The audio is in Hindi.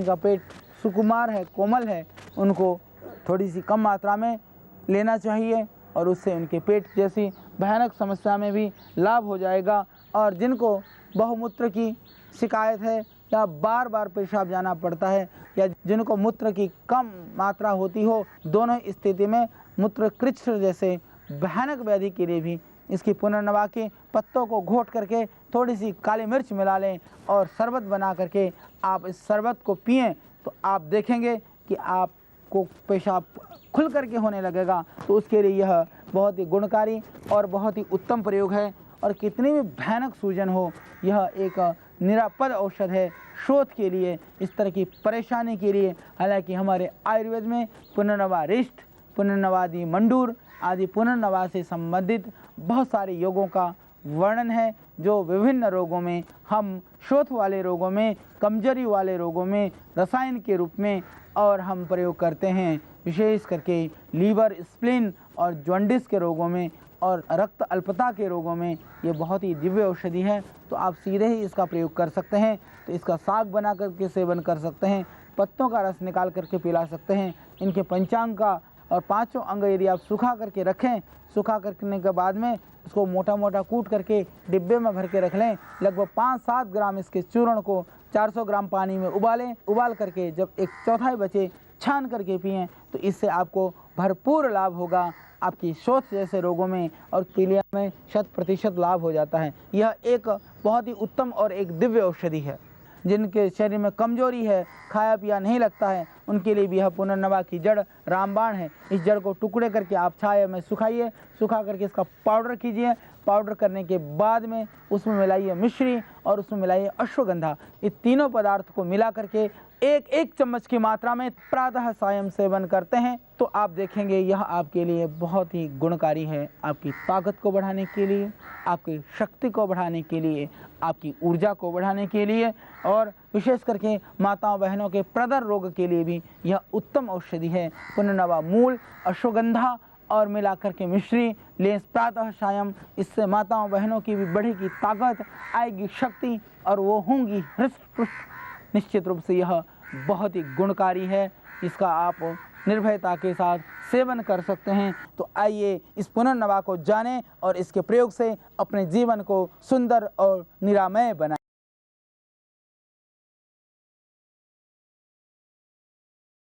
जिनका पेट सुकुमार है, कोमल है, उनको थोड़ी सी कम मात्रा में लेना चाहिए और उससे उनके पेट जैसी भयानक समस्या में भी लाभ हो जाएगा। और जिनको बहुमूत्र की शिकायत है या बार बार पेशाब जाना पड़ता है या जिनको मूत्र की कम मात्रा होती हो, दोनों स्थिति में मूत्रकृच्छ जैसे भयानक व्याधि के लिए भी इसकी पुनर्नवा के पत्तों को घोट करके थोड़ी सी काली मिर्च मिला लें और शरबत बना करके आप इस शरबत को पिएं तो आप देखेंगे कि आपको पेशाब खुल करके होने लगेगा। तो उसके लिए यह बहुत ही गुणकारी और बहुत ही उत्तम प्रयोग है। और कितनी भी भयानक सूजन हो, यह एक निरापद औषध है शोथ के लिए, इस तरह की परेशानी के लिए। हालांकि हमारे आयुर्वेद में पुनर्नवा रिष्ट, पुनर्नवादी मंडूर आदि पुनर्नवा से संबंधित बहुत सारे योगों का वर्णन है, जो विभिन्न रोगों में, हम शोथ वाले रोगों में, कमजोरी वाले रोगों में रसायन के रूप में और हम प्रयोग करते हैं, विशेष करके लीवर, स्प्लीन और जॉन्डिस के रोगों में और रक्त अल्पता के रोगों में ये बहुत ही दिव्य औषधि है। तो आप सीधे ही इसका प्रयोग कर सकते हैं। तो इसका साग बना करके सेवन कर सकते हैं, पत्तों का रस निकाल करके पिला सकते हैं। इनके पंचांग का और पांचों अंग यदि आप सुखा करके रखें, सुखा करने के बाद में उसको मोटा मोटा कूट करके डिब्बे में भर के रख लें। लगभग 5-7 ग्राम इसके चूर्ण को 400 ग्राम पानी में उबालें। उबाल करके जब 1/4 बचे छान करके पिएं तो इससे आपको भरपूर लाभ होगा। आपकी शोथ जैसे रोगों में और पीलिया में 100% लाभ हो जाता है। यह एक बहुत ही उत्तम और एक दिव्य औषधि है। जिनके शरीर में कमजोरी है, खाया पिया नहीं लगता है, उनके लिए भी यह पुनर्नवा की जड़ रामबाण है। इस जड़ को टुकड़े करके आप छाया में सुखाइए, सुखा करके इसका पाउडर कीजिए। पाउडर करने के बाद में उसमें मिलाइए मिश्री और उसमें मिलाइए अश्वगंधा। ये तीनों पदार्थ को मिला करके 1-1 चम्मच की मात्रा में प्रातः सायं सेवन करते हैं तो आप देखेंगे यह आपके लिए बहुत ही गुणकारी है। आपकी ताकत को बढ़ाने के लिए, आपकी शक्ति को बढ़ाने के लिए, आपकी ऊर्जा को बढ़ाने के लिए और विशेष करके माताओं बहनों के प्रदर रोग के लिए भी यह उत्तम औषधि है। पुनर्नवा मूल, अश्वगंधा और मिलाकर के मिश्री लें प्रातः सायं। इससे माताओं बहनों की भी बढ़ेगी ताकत, आएगी शक्ति और वो होंगी हृष्ट पुष्ट। निश्चित रूप से यह बहुत ही गुणकारी है। इसका आप निर्भयता के साथ सेवन कर सकते हैं। तो आइए इस पुनर्नवा को जानें और इसके प्रयोग से अपने जीवन को सुंदर और निरामय बनाएं।